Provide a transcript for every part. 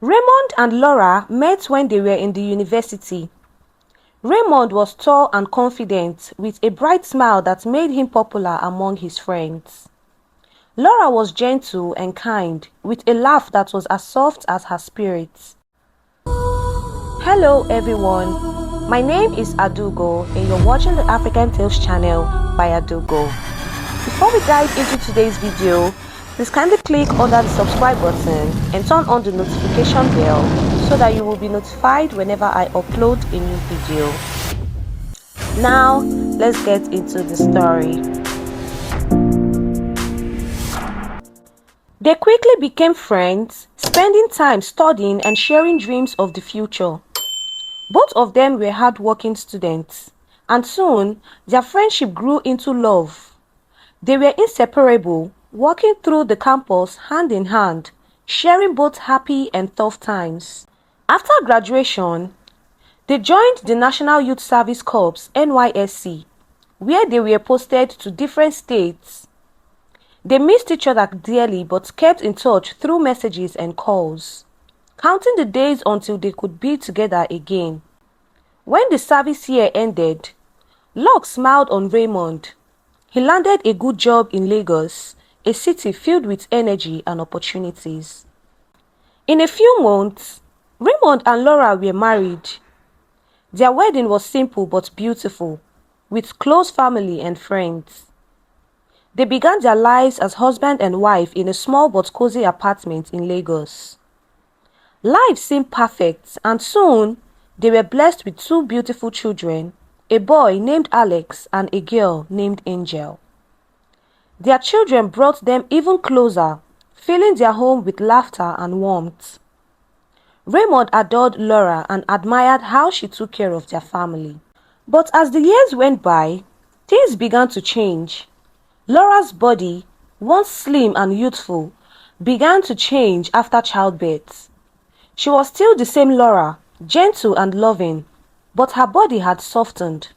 Raymond and Laura met when they were in the university. Raymond was tall and confident, with a bright smile that made him popular among his friends. Laura was gentle and kind, with a laugh that was as soft as her spirit. Hello everyone, my name is Adugo and you're watching the African Tales channel by Adugo. Before we dive into today's video, please kindly click under the subscribe button and turn on the notification bell so that you will be notified whenever I upload a new video. Now, let's get into the story. They quickly became friends, spending time studying and sharing dreams of the future. Both of them were hardworking students, and soon their friendship grew into love. They were inseparable, walking through the campus hand in hand, sharing both happy and tough times. After graduation, they joined the National Youth Service Corps (NYSC), where they were posted to different states. They missed each other dearly but kept in touch through messages and calls, counting the days until they could be together again. When the service year ended, luck smiled on Raymond. He landed a good job in Lagos, a city filled with energy and opportunities. In a few months, Raymond and Laura were married. Their wedding was simple but beautiful, with close family and friends. They began their lives as husband and wife in a small but cozy apartment in Lagos. Life seemed perfect, and soon they were blessed with two beautiful children, a boy named Alex and a girl named Angel. Their children brought them even closer, filling their home with laughter and warmth. Raymond adored Laura and admired how she took care of their family. But as the years went by, things began to change. Laura's body, once slim and youthful, began to change after childbirth. She was still the same Laura, gentle and loving, but her body had softened.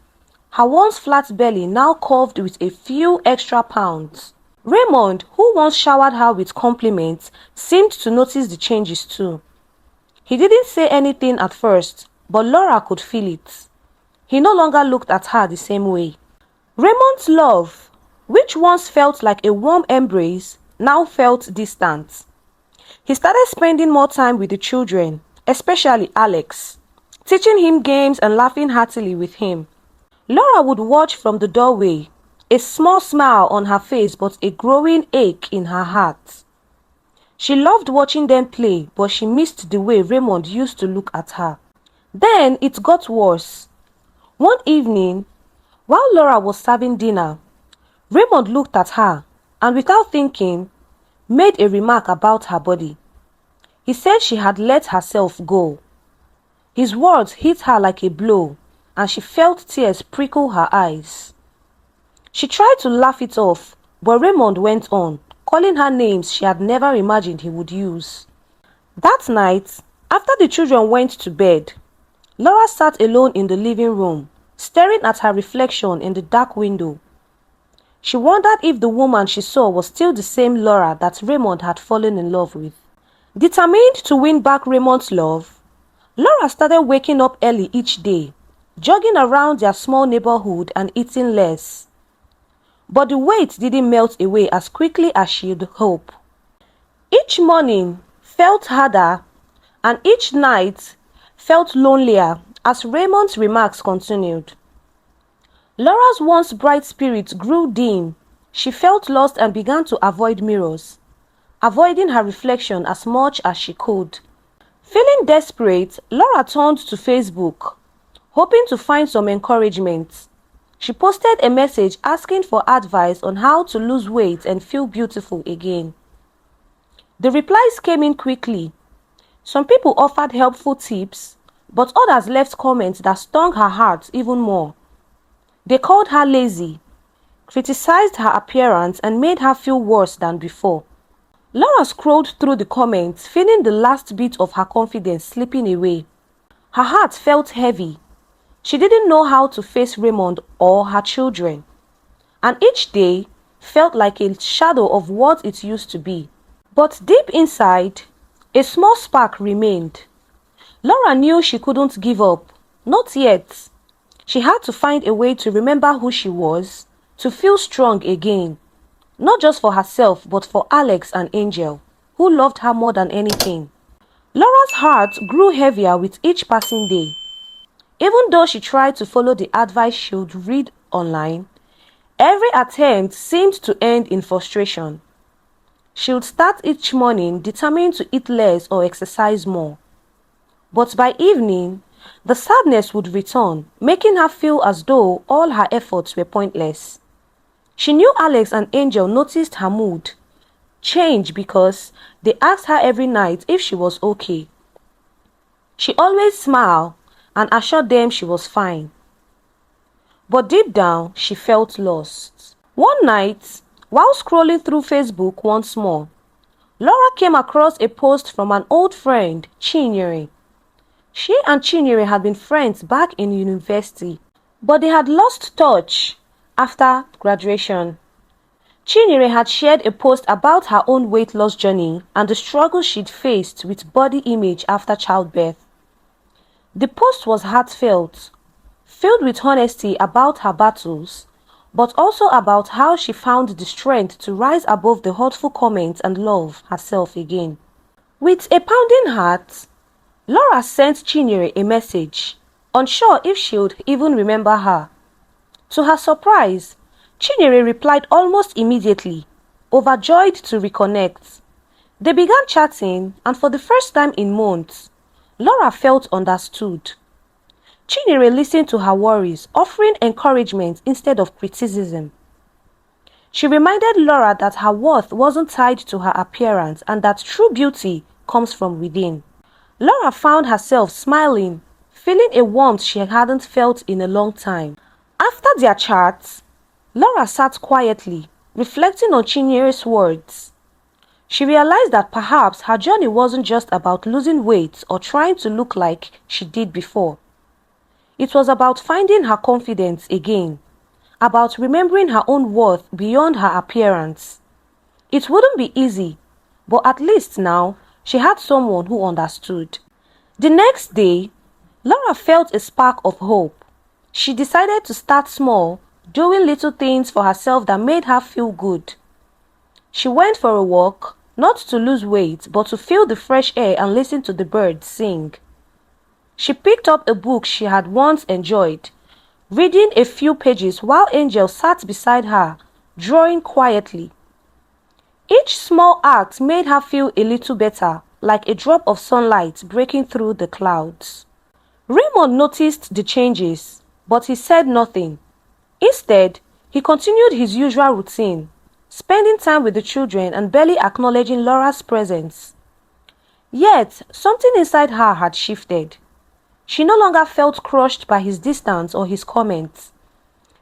Her once flat belly now curved with a few extra pounds. Raymond, who once showered her with compliments, seemed to notice the changes too. He didn't say anything at first, but Laura could feel it. He no longer looked at her the same way. Raymond's love, which once felt like a warm embrace, now felt distant. He started spending more time with the children, especially Alex, teaching him games and laughing heartily with him. Laura would watch from the doorway, a small smile on her face but a growing ache in her heart. She loved watching them play, but she missed the way Raymond used to look at her. Then it got worse. One evening, while Laura was serving dinner, Raymond looked at her and without thinking, made a remark about her body. He said she had let herself go. His words hit her like a blow, and she felt tears prickle her eyes. She tried to laugh it off, but Raymond went on, calling her names she had never imagined he would use. That night, after the children went to bed, Laura sat alone in the living room, staring at her reflection in the dark window. She wondered if the woman she saw was still the same Laura that Raymond had fallen in love with. Determined to win back Raymond's love, Laura started waking up early each day, jogging around their small neighborhood and eating less. But the weight didn't melt away as quickly as she'd hoped. Each morning felt harder, and each night felt lonelier as Raymond's remarks continued. Laura's once bright spirit grew dim. She felt lost and began to avoid mirrors, avoiding her reflection as much as she could. Feeling desperate, Laura turned to Facebook, hoping to find some encouragement. She posted a message asking for advice on how to lose weight and feel beautiful again. The replies came in quickly. Some people offered helpful tips, but others left comments that stung her heart even more. They called her lazy, criticized her appearance, and made her feel worse than before. Laura scrolled through the comments, feeling the last bit of her confidence slipping away. Her heart felt heavy. She didn't know how to face Raymond or her children, and each day felt like a shadow of what it used to be. But deep inside, A small spark remained. Laura knew she couldn't give up. Not yet. She had to find a way to remember who she was, to feel strong again. Not just for herself, but for Alex and Angel, who loved her more than anything. Laura's heart grew heavier with each passing day. Even though she tried to follow the advice she would read online, every attempt seemed to end in frustration. She would start each morning determined to eat less or exercise more. But by evening, the sadness would return, making her feel as though all her efforts were pointless. She knew Alex and Angel noticed her mood change because they asked her every night if she was okay. She always smiled and assured them she was fine. But deep down, she felt lost. One night, while scrolling through Facebook once more, Laura came across a post from an old friend, Chinyere. She and Chinyere had been friends back in university, but they had lost touch after graduation. Chinyere had shared a post about her own weight loss journey and the struggles she'd faced with body image after childbirth. The post was heartfelt, filled with honesty about her battles, but also about how she found the strength to rise above the hurtful comments and love herself again. With a pounding heart, Laura sent Chinyere a message, unsure if she would even remember her. To her surprise, Chinyere replied almost immediately, overjoyed to reconnect. They began chatting, and for the first time in months, Laura felt understood. Chinyere listened to her worries, offering encouragement instead of criticism. She reminded Laura that her worth wasn't tied to her appearance and that true beauty comes from within. Laura found herself smiling, feeling a warmth she hadn't felt in a long time. After their chats, Laura sat quietly, reflecting on Chinyere's words. She realized that perhaps her journey wasn't just about losing weight or trying to look like she did before. It was about finding her confidence again, about remembering her own worth beyond her appearance. It wouldn't be easy, but at least now she had someone who understood. The next day, Laura felt a spark of hope. She decided to start small, doing little things for herself that made her feel good. She went for a walk, not to lose weight, but to feel the fresh air and listen to the birds sing. She picked up a book she had once enjoyed, reading a few pages while Angel sat beside her, drawing quietly. Each small act made her feel a little better, like a drop of sunlight breaking through the clouds. Raymond noticed the changes, but he said nothing. Instead, he continued his usual routine, spending time with the children and barely acknowledging Laura's presence. Yet, something inside her had shifted. She no longer felt crushed by his distance or his comments.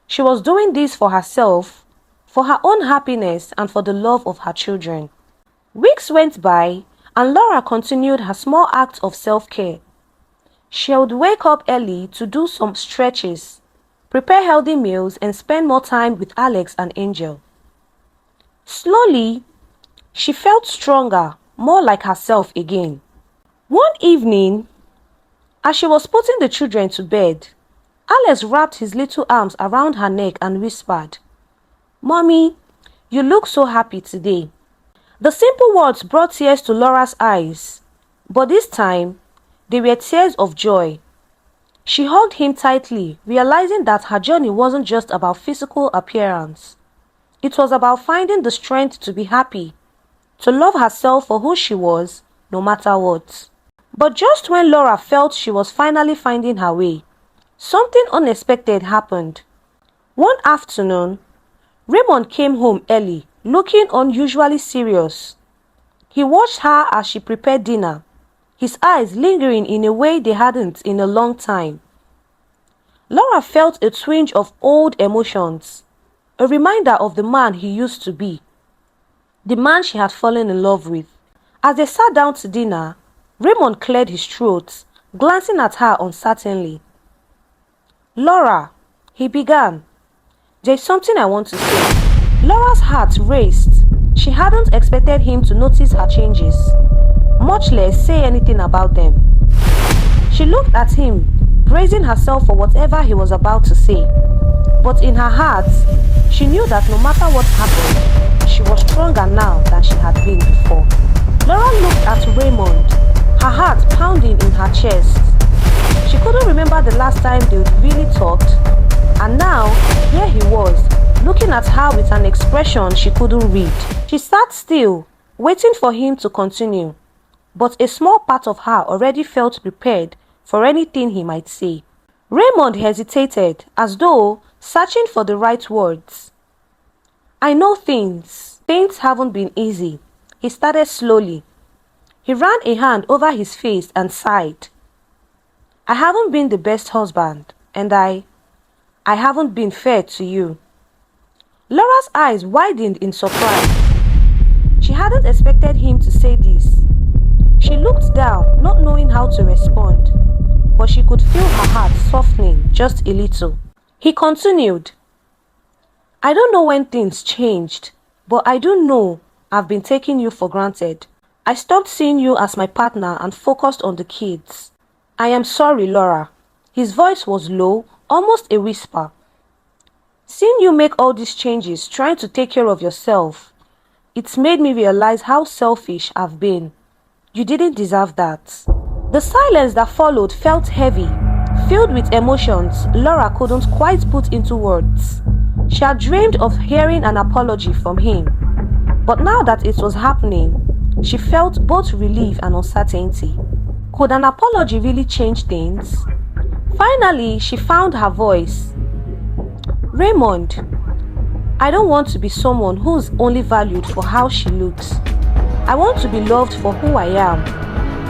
She was doing this for herself, for her own happiness and for the love of her children. Weeks went by and Laura continued her small acts of self-care. She would wake up early to do some stretches, prepare healthy meals and spend more time with Alex and Angel. Slowly, she felt stronger, more like herself again. One evening, as she was putting the children to bed, Alex wrapped his little arms around her neck and whispered, "Mommy, you look so happy today." The simple words brought tears to Laura's eyes, but this time, they were tears of joy. She hugged him tightly, realizing that her journey wasn't just about physical appearance. It was about finding the strength to be happy, to love herself for who she was, no matter what. But just when Laura felt she was finally finding her way, something unexpected happened. One afternoon, Raymond came home early, looking unusually serious. He watched her as she prepared dinner, his eyes lingering in a way they hadn't in a long time. Laura felt a twinge of old emotions, a reminder of the man he used to be, the man she had fallen in love with. As they sat down to dinner, Raymond cleared his throat, glancing at her uncertainly. "Laura," he began, "there's something I want to say." Laura's heart raced. She hadn't expected him to notice her changes. much less say anything about them. She looked at him, bracing herself for whatever he was about to say. But in her heart, she knew that no matter what happened, she was stronger now than she had been before. Laura looked at Raymond, her heart pounding in her chest. She couldn't remember the last time they'd really talked, and now, here he was, looking at her with an expression she couldn't read. She sat still, waiting for him to continue, but a small part of her already felt prepared for anything he might say. Raymond hesitated, as though searching for the right words. "I know things haven't been easy," he started slowly. He ran a hand over his face and sighed. "I haven't been the best husband, and I haven't been fair to you." Laura's eyes widened in surprise. She hadn't expected him to say this. She looked down, not knowing how to respond, but she could feel her heart softening just a little. He continued, "I don't know when things changed, but I do know I've been taking you for granted. I stopped seeing you as my partner and focused on the kids. I am sorry, Laura." His voice was low, almost a whisper. "Seeing you make all these changes, trying to take care of yourself, it's made me realize how selfish I've been. You didn't deserve that." The silence that followed felt heavy, filled with emotions Laura couldn't quite put into words. She had dreamed of hearing an apology from him, but now that it was happening, she felt both relief and uncertainty. Could an apology really change things? Finally, she found her voice. "Raymond, I don't want to be someone who's only valued for how she looks. I want to be loved for who I am,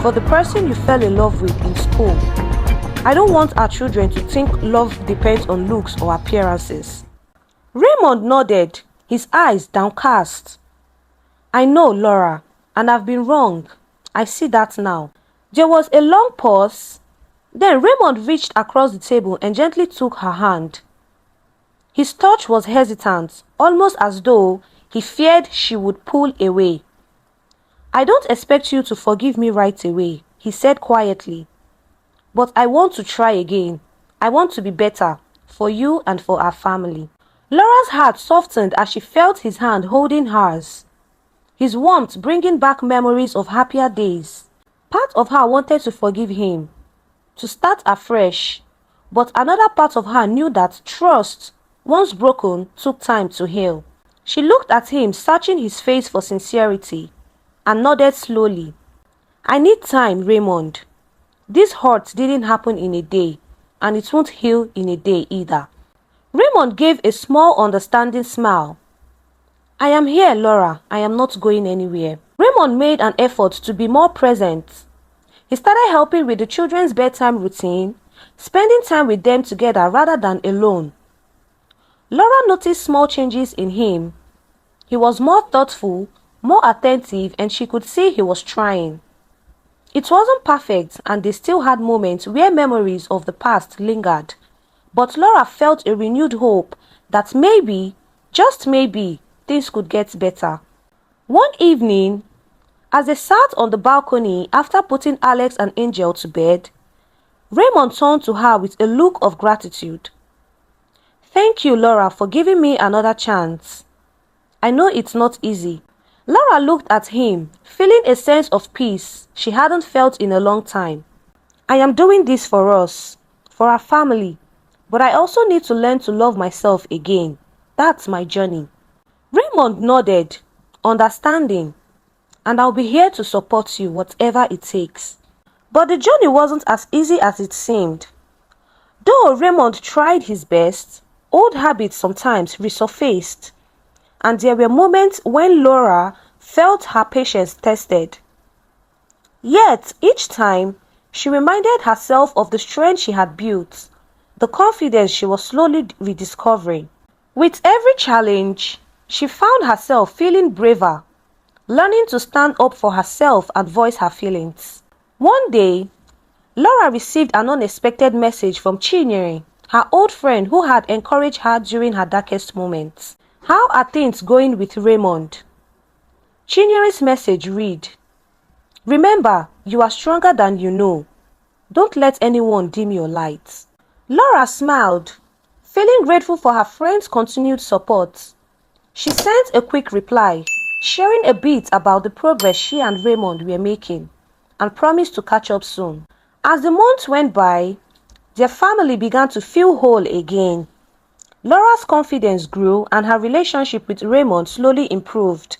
for the person you fell in love with in school. I don't want our children to think love depends on looks or appearances." Raymond nodded, his eyes downcast. "I know, Laura, and I've been wrong. I see that now." There was a long pause. Then Raymond reached across the table and gently took her hand. His touch was hesitant, almost as though he feared she would pull away. "I don't expect you to forgive me right away," he said quietly. "But I want to try again. I want to be better, for you and for our family." Laura's heart softened as she felt his hand holding hers, his warmth bringing back memories of happier days. Part of her wanted to forgive him, to start afresh, but another part of her knew that trust, once broken, took time to heal. She looked at him, searching his face for sincerity, and nodded slowly. "I need time, Raymond. This hurt didn't happen in a day, and it won't heal in a day either." Raymond gave a small, understanding smile. "I am here, Laura. I am not going anywhere." Raymond made an effort to be more present. He started helping with the children's bedtime routine, spending time with them together rather than alone. Laura noticed small changes in him. He was more thoughtful, more attentive, and she could see he was trying. It wasn't perfect, and they still had moments where memories of the past lingered, but Laura felt a renewed hope that maybe, just maybe, things could get better. One evening, as they sat on the balcony after putting Alex and Angel to bed, Raymond turned to her with a look of gratitude. "Thank you, Laura, for giving me another chance. I know it's not easy." Laura looked at him, feeling a sense of peace she hadn't felt in a long time. "I am doing this for us, for our family, but I also need to learn to love myself again. That's my journey." Raymond nodded, understanding, "And I'll be here to support you, whatever it takes." But the journey wasn't as easy as it seemed. Though Raymond tried his best, old habits sometimes resurfaced, and there were moments when Laura felt her patience tested. Yet, each time, she reminded herself of the strength she had built, the confidence she was slowly rediscovering. With every challenge, she found herself feeling braver, learning to stand up for herself and voice her feelings. One day, Laura received an unexpected message from Chinyere, her old friend who had encouraged her during her darkest moments. "How are things going with Raymond?" Chinyere's message read, Remember, you are stronger than you know. Don't let anyone dim your light. Laura smiled, feeling grateful for her friend's continued support. She sent a quick reply, sharing a bit about the progress she and Raymond were making, and promised to catch up soon. As the months went by, their family began to feel whole again. Laura's confidence grew and her relationship with Raymond slowly improved.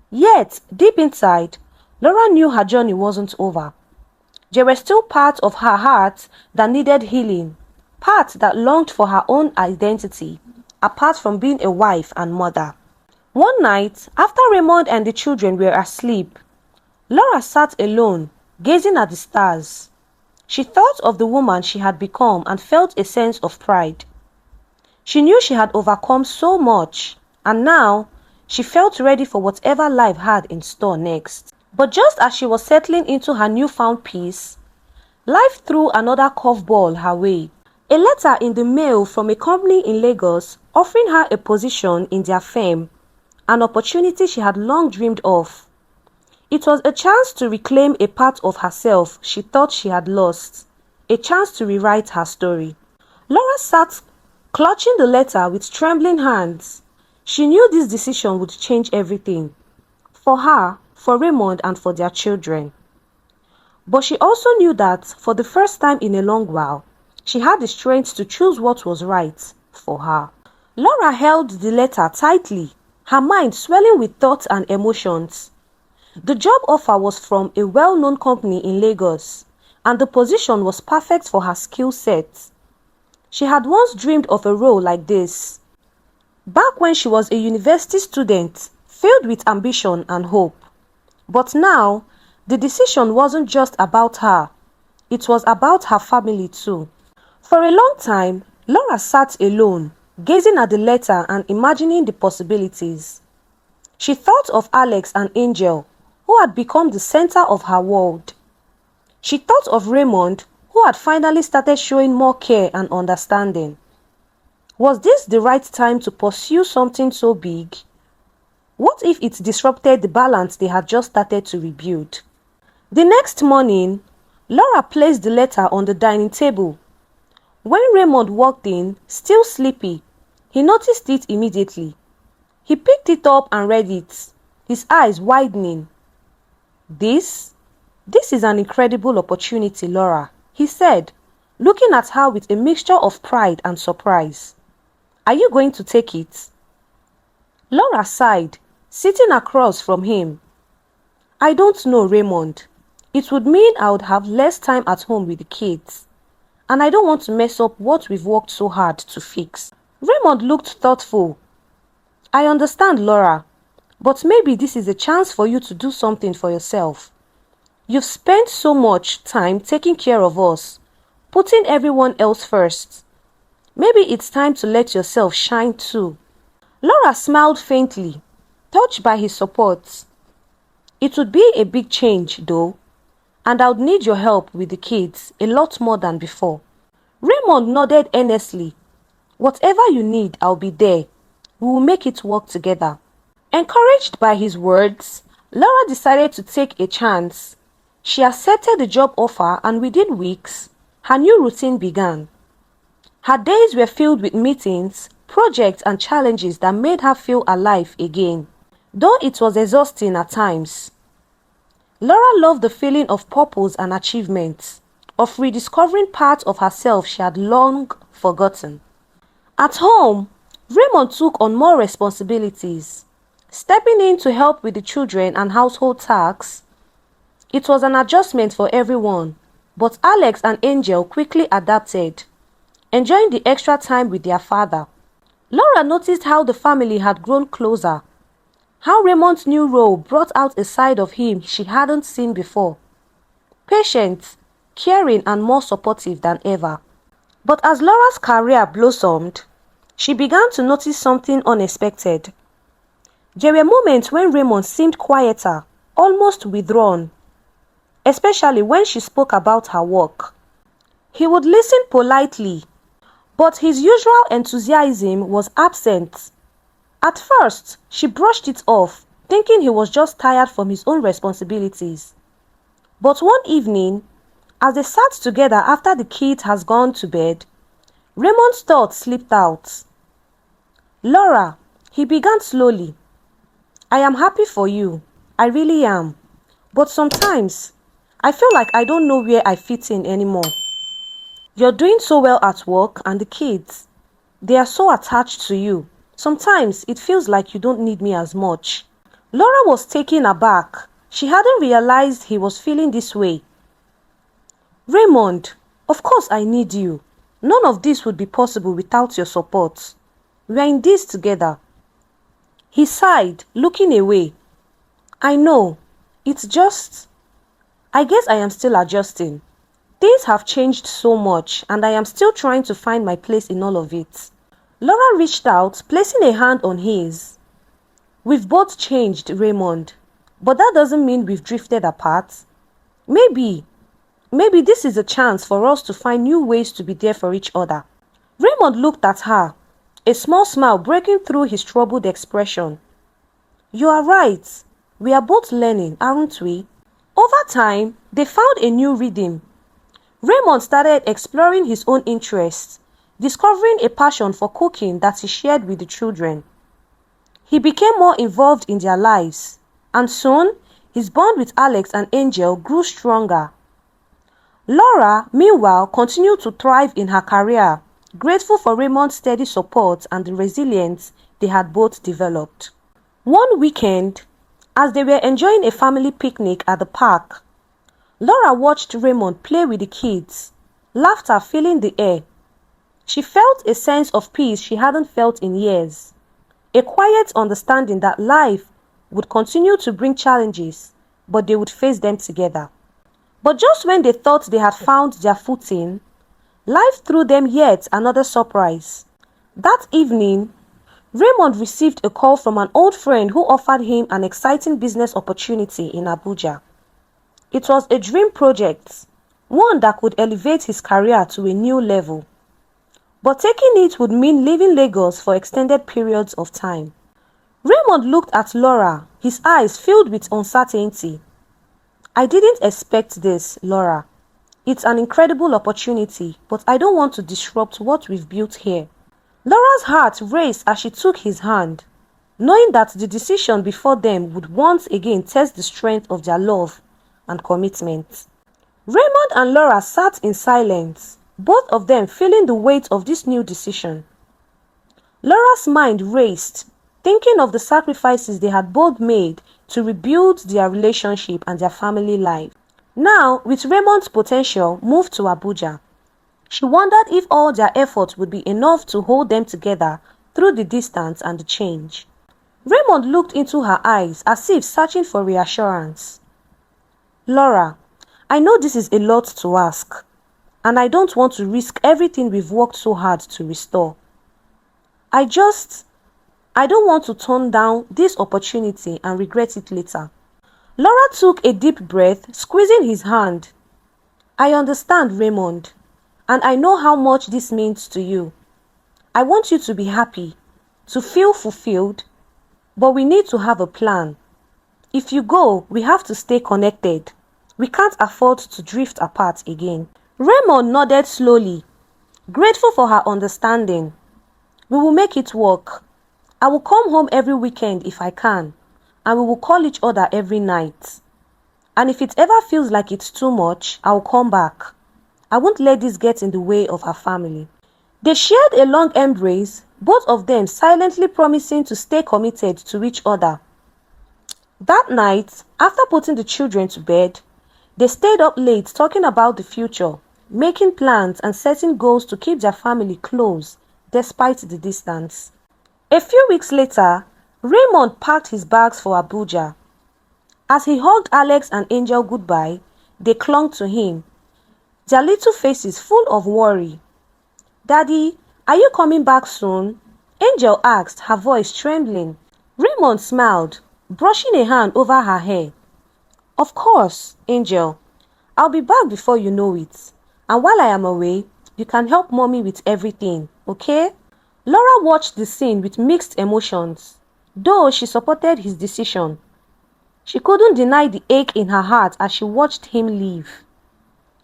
Yet, deep inside, Laura knew her journey wasn't over. There were still parts of her heart that needed healing, parts that longed for her own identity, apart from being a wife and mother. One night, after Raymond and the children were asleep, Laura sat alone, gazing at the stars. She thought of the woman she had become and felt a sense of pride. She knew she had overcome so much, and now she felt ready for whatever life had in store next. But just as she was settling into her newfound peace, life threw another curveball her way. A letter in the mail from a company in Lagos offering her a position in their firm, an opportunity she had long dreamed of. It was a chance to reclaim a part of herself she thought she had lost, a chance to rewrite her story. Laura sat clutching the letter with trembling hands. She knew this decision would change everything, for her, for Raymond, and for their children. But she also knew that, for the first time in a long while, she had the strength to choose what was right for her. Laura held the letter tightly, her mind swelling with thoughts and emotions. The job offer was from a well-known company in Lagos, and the position was perfect for her skill set. She had once dreamed of a role like this, back when she was a university student, filled with ambition and hope. But now, the decision wasn't just about her, it was about her family too. For a long time, Laura sat alone, gazing at the letter and imagining the possibilities. She thought of Alex and Angel, who had become the center of her world. She thought of Raymond, who had finally started showing more care and understanding. Was this the right time to pursue something so big? What if it disrupted the balance they had just started to rebuild? The next morning, Laura placed the letter on the dining table. When Raymond walked in, still sleepy, he noticed it immediately. He picked it up and read it, his eyes widening. This is an incredible opportunity, Laura, he said, looking at her with a mixture of pride and surprise. Are you going to take it? Laura sighed, sitting across from him. I don't know, Raymond. It would mean I would have less time at home with the kids. And I don't want to mess up what we've worked so hard to fix. Raymond looked thoughtful. I understand, Laura, but maybe this is a chance for you to do something for yourself. You've spent so much time taking care of us, putting everyone else first. Maybe it's time to let yourself shine too. Laura smiled faintly, touched by his support. It would be a big change, though, and I would need your help with the kids a lot more than before. Raymond nodded earnestly. Whatever you need, I'll be there. We will make it work together. Encouraged by his words, Laura decided to take a chance. She accepted the job offer, and within weeks, her new routine began. Her days were filled with meetings, projects, and challenges that made her feel alive again, though it was exhausting at times. Laura loved the feeling of purpose and achievement, of rediscovering parts of herself she had long forgotten. At home, Raymond took on more responsibilities, stepping in to help with the children and household tasks. It was an adjustment for everyone, but Alex and Angel quickly adapted, enjoying the extra time with their father. Laura noticed how the family had grown closer, how Raymond's new role brought out a side of him she hadn't seen before. Patient, caring, and more supportive than ever. But as Laura's career blossomed, she began to notice something unexpected. There were moments when Raymond seemed quieter, almost withdrawn, especially when she spoke about her work. He would listen politely, but his usual enthusiasm was absent. At first, she brushed it off, thinking he was just tired from his own responsibilities. But one evening, as they sat together after the kid has gone to bed, Raymond's thoughts slipped out. "Laura," he began slowly, "I am happy for you. I really am. But sometimes, I feel like I don't know where I fit in anymore. You're doing so well at work, and the kids, they are so attached to you. Sometimes it feels like you don't need me as much." Laura was taken aback. She hadn't realized he was feeling this way. "Raymond, of course I need you. None of this would be possible without your support. We are in this together." He sighed, looking away. "I know. It's just, I guess I am still adjusting. Things have changed so much, and I am still trying to find my place in all of it." Laura reached out, placing a hand on his. "We've both changed, Raymond, but that doesn't mean we've drifted apart. Maybe this is a chance for us to find new ways to be there for each other." Raymond looked at her, a small smile breaking through his troubled expression. "You are right. We are both learning, aren't we?" Over time, they found a new rhythm. Raymond started exploring his own interests, discovering a passion for cooking that he shared with the children. He became more involved in their lives, and soon, his bond with Alex and Angel grew stronger. Laura, meanwhile, continued to thrive in her career, grateful for Raymond's steady support and the resilience they had both developed. One weekend, as they were enjoying a family picnic at the park, Laura watched Raymond play with the kids, laughter filling the air. She felt a sense of peace she hadn't felt in years, a quiet understanding that life would continue to bring challenges, but they would face them together. But just when they thought they had found their footing, life threw them yet another surprise. That evening, Raymond received a call from an old friend who offered him an exciting business opportunity in Abuja. It was a dream project, one that could elevate his career to a new level. But taking it would mean leaving Lagos for extended periods of time. Raymond looked at Laura, his eyes filled with uncertainty. "I didn't expect this, Laura. It's an incredible opportunity, but I don't want to disrupt what we've built here." Laura's heart raced as she took his hand, knowing that the decision before them would once again test the strength of their love and commitment. Raymond and Laura sat in silence, both of them feeling the weight of this new decision. Laura's mind raced, thinking of the sacrifices they had both made to rebuild their relationship and their family life. Now, with Raymond's potential moved to Abuja, she wondered if all their efforts would be enough to hold them together through the distance and the change. Raymond looked into her eyes as if searching for reassurance. "Laura, I know this is a lot to ask, and I don't want to risk everything we've worked so hard to restore. I don't want to turn down this opportunity and regret it later." Laura took a deep breath, squeezing his hand. "I understand, Raymond, and I know how much this means to you. I want you to be happy, to feel fulfilled, but we need to have a plan. If you go, we have to stay connected. We can't afford to drift apart again." Raymond nodded slowly, grateful for her understanding. "We will make it work. I will come home every weekend if I can, and we will call each other every night. And if it ever feels like it's too much, I will come back. I won't let this get in the way of our family." They shared a long embrace, both of them silently promising to stay committed to each other. That night, after putting the children to bed, they stayed up late talking about the future, making plans and setting goals to keep their family close despite the distance. A few weeks later, Raymond packed his bags for Abuja. As he hugged Alex and Angel goodbye, they clung to him, their little faces full of worry. "Daddy, are you coming back soon?" Angel asked, her voice trembling. Raymond smiled, brushing a hand over her hair. "Of course, Angel. I'll be back before you know it. And while I am away, you can help Mommy with everything, okay?" Laura watched the scene with mixed emotions, though she supported his decision. She couldn't deny the ache in her heart as she watched him leave.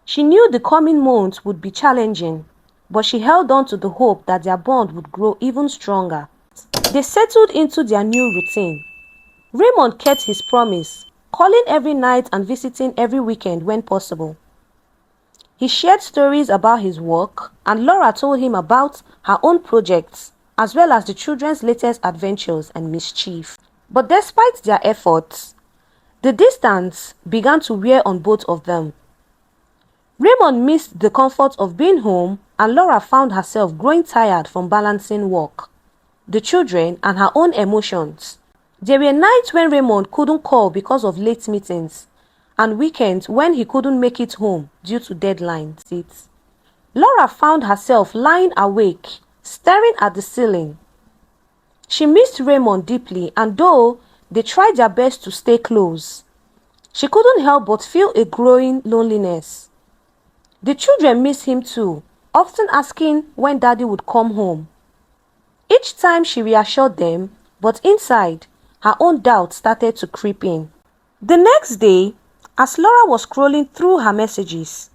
She knew the coming months would be challenging, but she held on to the hope that their bond would grow even stronger. They settled into their new routine. Raymond kept his promise, calling every night and visiting every weekend when possible. He shared stories about his work, and Laura told him about her own projects, as well as the children's latest adventures and mischief. But despite their efforts, the distance began to wear on both of them. Raymond missed the comfort of being home, and Laura found herself growing tired from balancing work, the children, and her own emotions. There were nights when Raymond couldn't call because of late meetings, and weekends when he couldn't make it home due to deadlines. Laura found herself lying awake, staring at the ceiling. She missed Raymond deeply, and though they tried their best to stay close, she couldn't help but feel a growing loneliness. The children missed him too, often asking when Daddy would come home. Each time she reassured them, but inside, her own doubts started to creep in. The next day, as Laura was scrolling through her messages,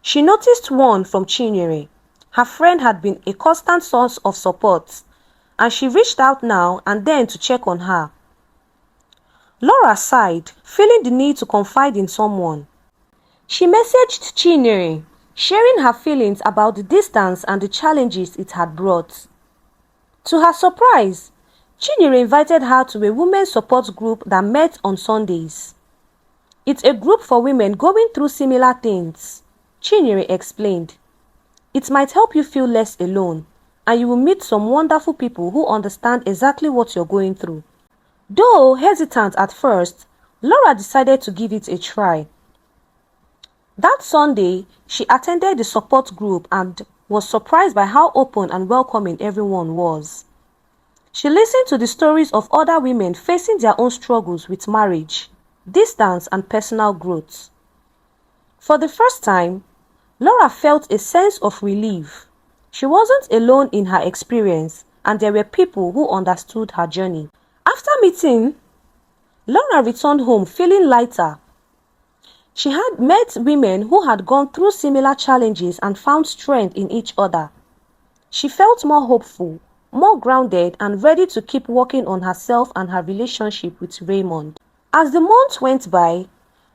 she noticed one from Chinyere. Her friend had been a constant source of support, and she reached out now and then to check on her. Laura sighed, feeling the need to confide in someone. She messaged Chinyere, sharing her feelings about the distance and the challenges it had brought. To her surprise, Chinyere invited her to a women's support group that met on Sundays. It's a group for women going through similar things, Chinyere explained. It might help you feel less alone, and you will meet some wonderful people who understand exactly what you're going through. Though hesitant at first, Laura decided to give it a try. That Sunday, she attended the support group and was surprised by how open and welcoming everyone was. She listened to the stories of other women facing their own struggles with marriage, distance, and personal growth. For the first time, Laura felt a sense of relief. She wasn't alone in her experience, and there were people who understood her journey. After meeting, Laura returned home feeling lighter. She had met women who had gone through similar challenges and found strength in each other. She felt more hopeful, more grounded, and ready to keep working on herself and her relationship with Raymond. As the months went by,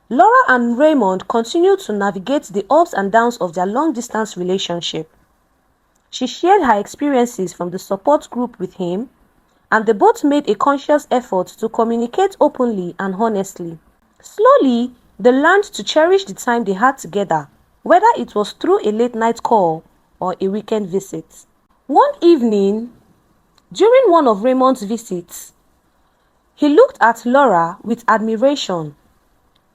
Laura and Raymond continued to navigate the ups and downs of their long-distance relationship. She shared her experiences from the support group with him, and they both made a conscious effort to communicate openly and honestly. Slowly, they learned to cherish the time they had together, whether it was through a late-night call or a weekend visit. One evening, during one of Raymond's visits, he looked at Laura with admiration.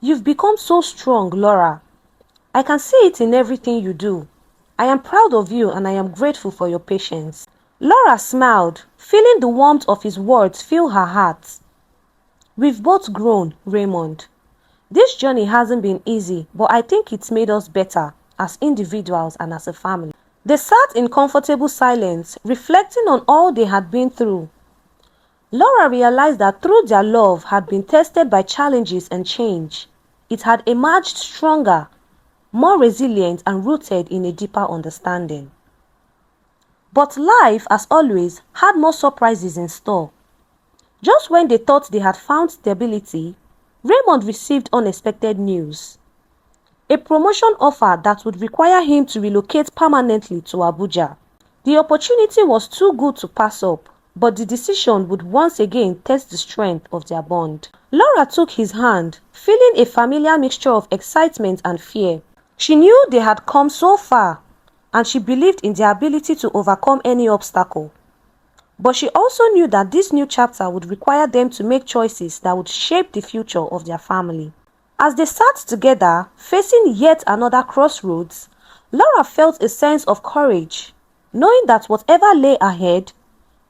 "You've become so strong, Laura. I can see it in everything you do. I am proud of you and I am grateful for your patience." Laura smiled, feeling the warmth of his words fill her heart. "We've both grown, Raymond. This journey hasn't been easy, but I think it's made us better as individuals and as a family." They sat in comfortable silence, reflecting on all they had been through. Laura realized that though their love had been tested by challenges and change, it had emerged stronger, more resilient, and rooted in a deeper understanding. But life, as always, had more surprises in store. Just when they thought they had found stability, Raymond received unexpected news. A promotion offer that would require him to relocate permanently to Abuja. The opportunity was too good to pass up, but the decision would once again test the strength of their bond. Laura took his hand, feeling a familiar mixture of excitement and fear. She knew they had come so far, and she believed in their ability to overcome any obstacle. But she also knew that this new chapter would require them to make choices that would shape the future of their family. As they sat together, facing yet another crossroads, Laura felt a sense of courage, knowing that whatever lay ahead,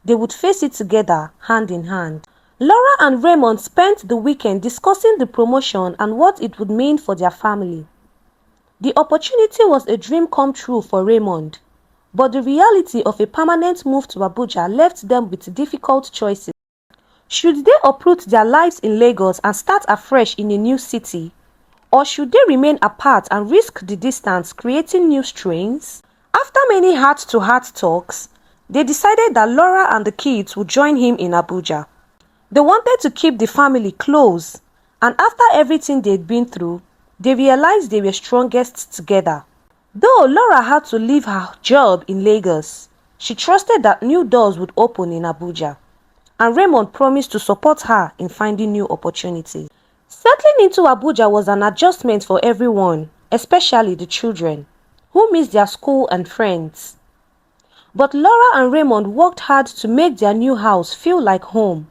they would face it together, hand in hand. Laura and Raymond spent the weekend discussing the promotion and what it would mean for their family. The opportunity was a dream come true for Raymond, but the reality of a permanent move to Abuja left them with difficult choices. Should they uproot their lives in Lagos and start afresh in a new city? Or should they remain apart and risk the distance, creating new strains? After many heart-to-heart talks, they decided that Laura and the kids would join him in Abuja. They wanted to keep the family close, and after everything they'd been through, they realized they were strongest together. Though Laura had to leave her job in Lagos, she trusted that new doors would open in Abuja, and Raymond promised to support her in finding new opportunities. Settling into Abuja was an adjustment for everyone, especially the children, who missed their school and friends. But Laura and Raymond worked hard to make their new house feel like home.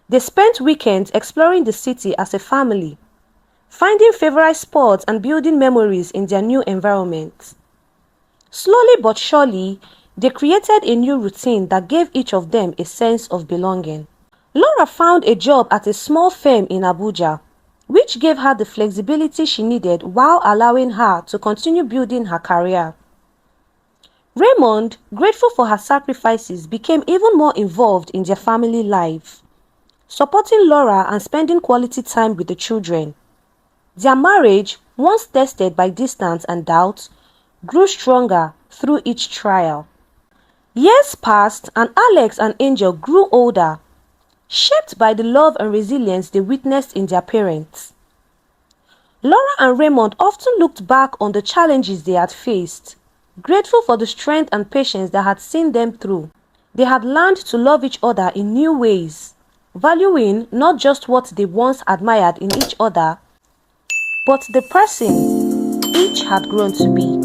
They spent weekends exploring the city as a family, finding favorite spots and building memories in their new environment. Slowly but surely, they created a new routine that gave each of them a sense of belonging. Laura found a job at a small firm in Abuja, which gave her the flexibility she needed while allowing her to continue building her career. Raymond, grateful for her sacrifices, became even more involved in their family life, supporting Laura and spending quality time with the children. Their marriage, once tested by distance and doubt, grew stronger through each trial. Years passed and Alex and Angel grew older, shaped by the love and resilience they witnessed in their parents. Laura and Raymond often looked back on the challenges they had faced, grateful for the strength and patience that had seen them through. They had learned to love each other in new ways, valuing not just what they once admired in each other, but the person each had grown to be.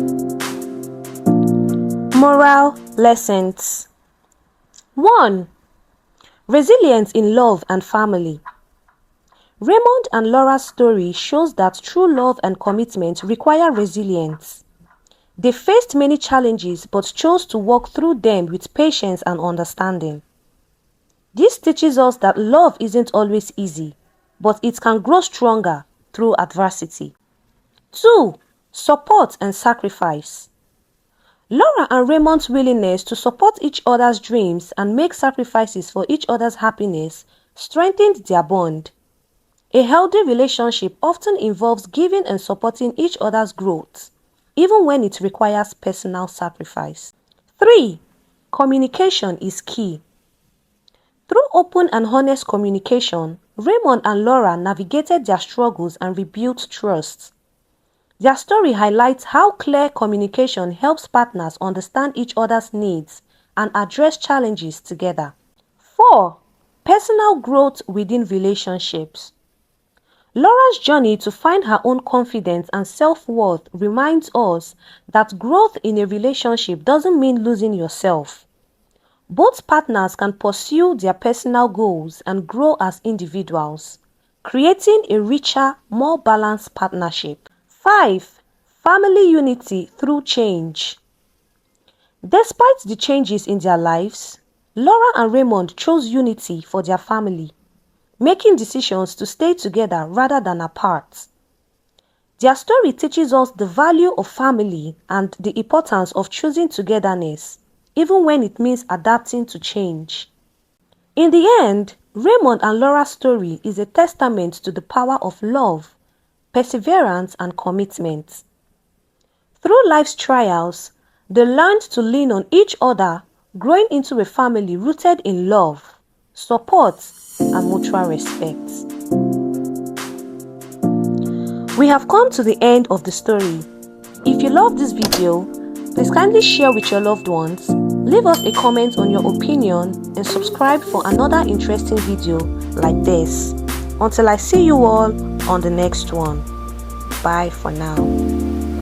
Moral lessons. 1. Resilience in love and family. Raymond and Laura's story shows that true love and commitment require resilience. They faced many challenges but chose to walk through them with patience and understanding. This teaches us that love isn't always easy, but it can grow stronger through adversity. 2. Support and sacrifice. Laura and Raymond's willingness to support each other's dreams and make sacrifices for each other's happiness strengthened their bond. A healthy relationship often involves giving and supporting each other's growth, even when it requires personal sacrifice. 3. Communication is key. Through open and honest communication, Raymond and Laura navigated their struggles and rebuilt trust. Their story highlights how clear communication helps partners understand each other's needs and address challenges together. 4. Personal growth within relationships. Laura's journey to find her own confidence and self-worth reminds us that growth in a relationship doesn't mean losing yourself. Both partners can pursue their personal goals and grow as individuals, creating a richer, more balanced partnership. 5. Family unity through change. Despite the changes in their lives, Laura and Raymond chose unity for their family, making decisions to stay together rather than apart. Their story teaches us the value of family and the importance of choosing togetherness, even when it means adapting to change. In the end, Raymond and Laura's story is a testament to the power of love, perseverance, and commitment. Through life's trials, they learned to lean on each other, growing into a family rooted in love, support, and mutual respect. We have come to the end of the story. If you love this video, please kindly share with your loved ones, leave us a comment on your opinion, and subscribe for another interesting video like this. Until I see you all on the next one. Bye for now.